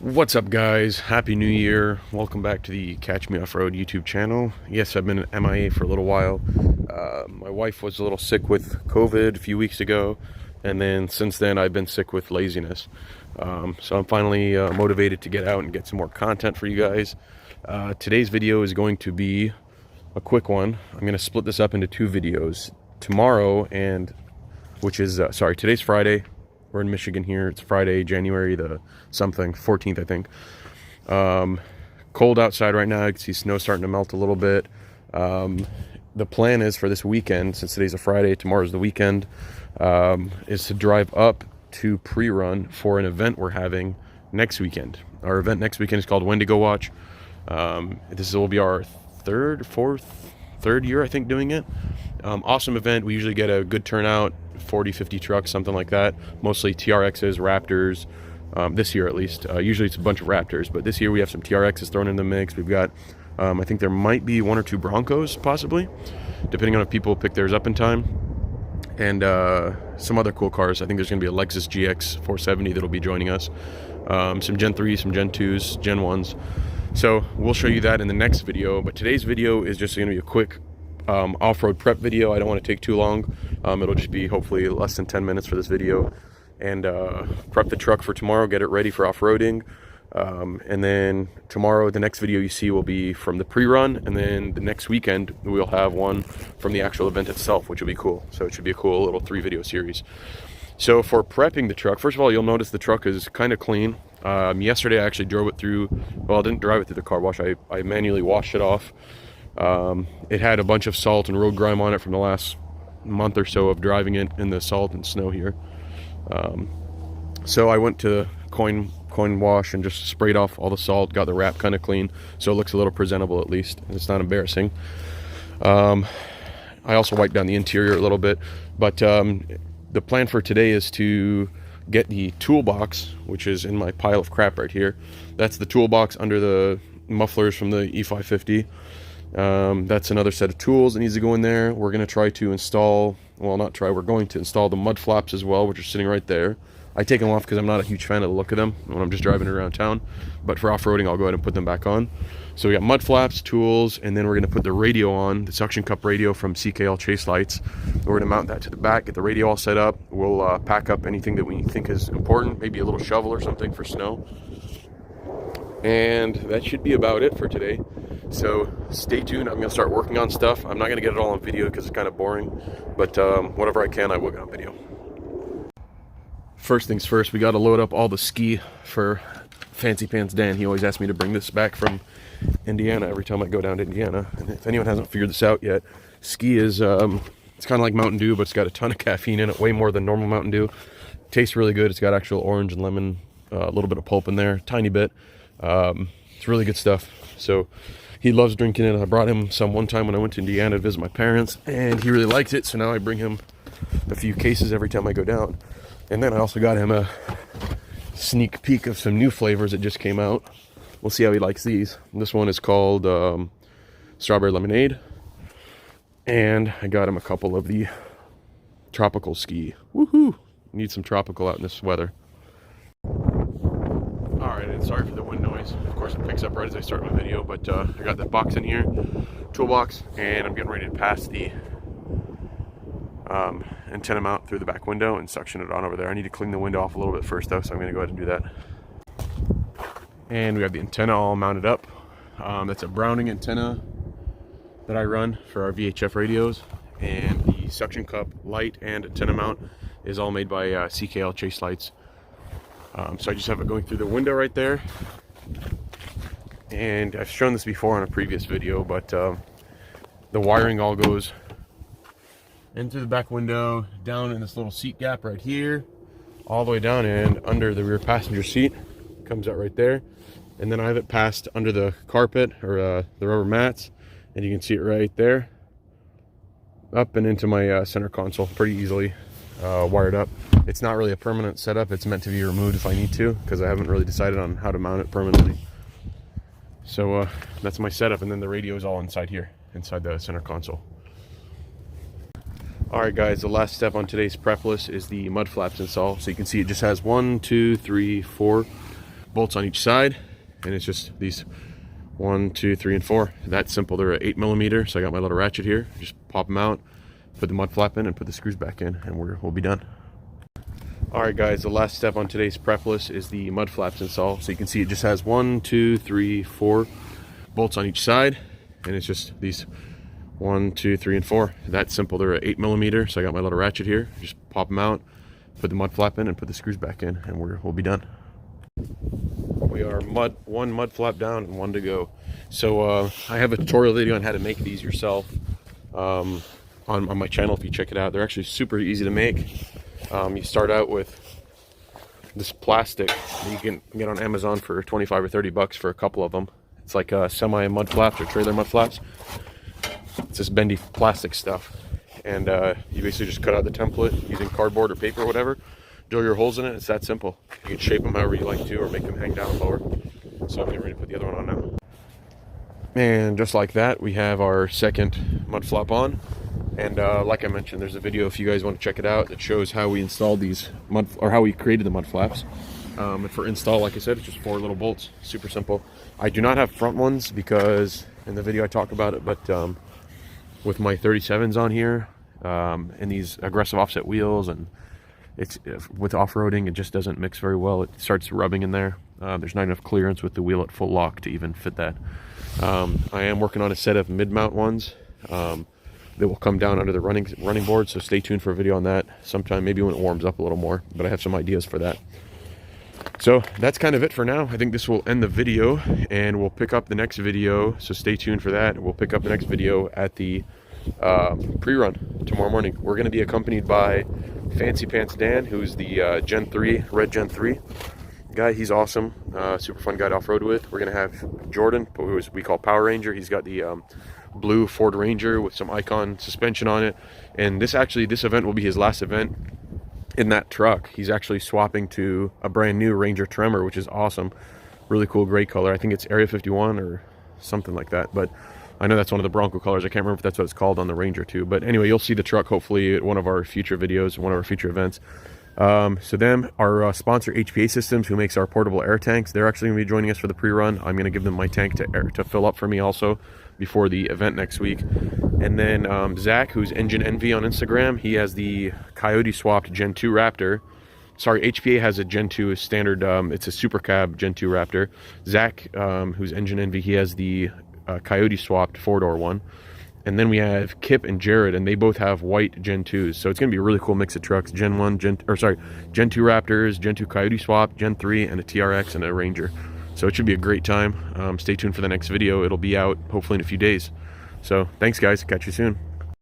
What's up, guys? Happy New Year. Welcome back to the Catch Me Off-Road YouTube channel. Yes, I've been MIA for a little while. My wife was a little sick with COVID a few weeks ago, and then since then I've been sick with laziness. So I'm finally motivated to get out and get some more content for you guys. Today's video is going to be a quick one. I'm going to split this up into two videos. Tomorrow, today's Friday. We're in Michigan here. It's Friday, January the 14th, I think. Cold outside right now. You can see snow starting to melt a little bit. The plan is for this weekend, since today's a Friday, tomorrow's the weekend, is to drive up to pre-run for an event we're having next weekend. Our event next weekend is called Wendigo Watch. This will be our third year, I think, doing it. Awesome event. We usually get a good turnout, 40-50 trucks, something like that, mostly TRXs, Raptors, this year at least. Usually it's a bunch of Raptors, but this year we have some TRXs thrown in the mix. We've got I think there might be one or two Broncos, possibly, depending on if people pick theirs up in time, and some other cool cars. I think there's going to be a Lexus GX 470 that'll be joining us, some Gen 3s, some Gen 2s, Gen 1s. So we'll show you that in the next video, but today's video is just going to be a quick off-road prep video. I don't want to take too long. It'll just be hopefully less than 10 minutes for this video, and prep the truck for tomorrow, get it ready for off-roading, and then tomorrow the next video you see will be from the pre-run, and then the next weekend we'll have one from the actual event itself, which will be cool. So it should be a cool little 3-video series. So for prepping the truck, first of all, you'll notice the truck is kind of clean. Yesterday I actually drove it through, well, I didn't drive it through the car wash. I manually washed it off. It had a bunch of salt and road grime on it from the last month or so of driving it in the salt and snow here. So I went to coin wash and just sprayed off all the salt, got the wrap kind of clean, so it looks a little presentable at least, and it's not embarrassing. I also wiped down the interior a little bit, but the plan for today is to get the toolbox, which is in my pile of crap right here. That's the toolbox under the mufflers from the E550. That's another set of tools that needs to go in there. We're going to try to install, well, not try, we're going to install the mud flaps as well, which are sitting right there. I take them off because I'm not a huge fan of the look of them when I'm just driving around town, but for off-roading I'll go ahead and put them back on. So we got mud flaps, tools, and then we're going to put the radio on, the suction cup radio from CKL Chase Lights. We're going to mount that to the back, get the radio all set up. We'll pack up anything that we think is important, maybe a little shovel or something for snow. And that should be about it for today. So stay tuned. I'm going to start working on stuff. I'm not going to get it all on video because it's kind of boring, but whatever I can, I will get on video. First things first, we got to load up all the ski for Fancy Pants Dan. He always asks me to bring this back from Indiana every time I go down to Indiana. And if anyone hasn't figured this out yet, ski is it's kind of like Mountain Dew, but it's got a ton of caffeine in it, way more than normal Mountain Dew. Tastes really good. It's got actual orange and lemon, a little bit of pulp in there, tiny bit. It's really good stuff. So he loves drinking it. I brought him some one time when I went to Indiana to visit my parents, and he really liked it. So now I bring him a few cases every time I go down. And then I also got him a sneak peek of some new flavors that just came out. We'll see how he likes these. This one is called strawberry lemonade, and I got him a couple of the tropical ski. Woohoo! Need some tropical out in this weather. Alright, and sorry for the wind noise. Of course it picks up right as I start my video, but I got that box in here, toolbox, and I'm getting ready to pass the antenna mount through the back window and suction it on over there. I need to clean the window off a little bit first though, so I'm going to go ahead and do that. And we have the antenna all mounted up. That's a Browning antenna that I run for our VHF radios, and the suction cup light and antenna mount is all made by CKL Chase Lights. So I just have it going through the window right there, and I've shown this before on a previous video, but the wiring all goes in through the back window, down in this little seat gap right here, all the way down and under the rear passenger seat. Comes out right there, and then I have it passed under the carpet, or the rubber mats, and you can see it right there, up and into my center console pretty easily. Wired up. It's not really a permanent setup. It's meant to be removed if I need to, because I haven't really decided on how to mount it permanently. So that's my setup, and then the radio is all inside here, inside the center console. Alright guys, the last step on today's prep list is the mud flaps install. So you can see it just has 1, 2, 3, 4 bolts on each side, and it's just these 1, 2, 3, and 4. That's simple. They're a 8mm, so I got my little ratchet here. Just pop them out, put the mud flap in, and put the screws back in, and we'll be done. All right, guys, the last step on today's prep list is the mud flaps install. So you can see it just has 1, 2, 3, 4 bolts on each side, and it's just these 1, 2, 3, and 4. That's simple. They're a 8mm, so I got my little ratchet here. Just pop them out, put the mud flap in, and put the screws back in, and we'll be done. We are one mud flap down and 1 to go. So I have a tutorial video on how to make these yourself on my channel if you check it out. They're actually super easy to make. You start out with this plastic that you can get on Amazon for 25 or 30 bucks for a couple of them. It's like semi mud flaps or trailer mud flaps. It's this bendy plastic stuff, and you basically just cut out the template using cardboard or paper or whatever, drill your holes in it. It's that simple. You can shape them however you like to, or make them hang down lower. So I'm getting ready to put the other one on now. And just like that, we have our second mud flap on. And like I mentioned, there's a video if you guys want to check it out that shows how we installed these how we created the mud flaps. And for install, like I said, it's just 4 little bolts. Super simple. I do not have front ones because in the video I talk about it, but with my 37s on here and these aggressive offset wheels, and it's with off-roading, it just doesn't mix very well. It starts rubbing in there. There's not enough clearance with the wheel at full lock to even fit that. I am working on a set of mid-mount ones that will come down under the running board, so stay tuned for a video on that sometime, maybe when it warms up a little more, but I have some ideas for that. So that's kind of it for now. I think this will end the video, and we'll pick up the next video, so stay tuned for that. We'll pick up the next video at the pre-run tomorrow morning. We're going to be accompanied by Fancy Pants Dan, who's the Gen 3, Red Gen 3 guy. He's awesome, super fun guy to off-road with. We're going to have Jordan, who we call Power Ranger. He's got the blue Ford Ranger with some Icon suspension on it, and this event will be his last event in that truck. He's actually swapping to a brand new Ranger Tremor, which is awesome. Really cool gray color. I think it's Area 51 or something like that, but I know that's one of the Bronco colors. I can't remember if that's what it's called on the Ranger too, but anyway, you'll see the truck hopefully at one of our future videos, one of our future events. So them, our sponsor HPA Systems, who makes our portable air tanks, they're actually going to be joining us for the pre-run. I'm going to give them my tank to fill up for me also before the event next week. And then Zach, who's Engine Envy on Instagram, he has the Coyote swapped Gen 2 Raptor. Sorry, HPA has a Gen 2 standard, it's a Super Cab Gen 2 Raptor. Zach, who's Engine Envy, he has the Coyote swapped 4-door one. And then we have Kip and Jared, and they both have white Gen 2s. So it's going to be a really cool mix of trucks. Gen 2 Raptors, Gen 2 Coyote swap, Gen 3, and a TRX and a Ranger. So it should be a great time. Stay tuned for the next video. It'll be out hopefully in a few days. So thanks, guys. Catch you soon.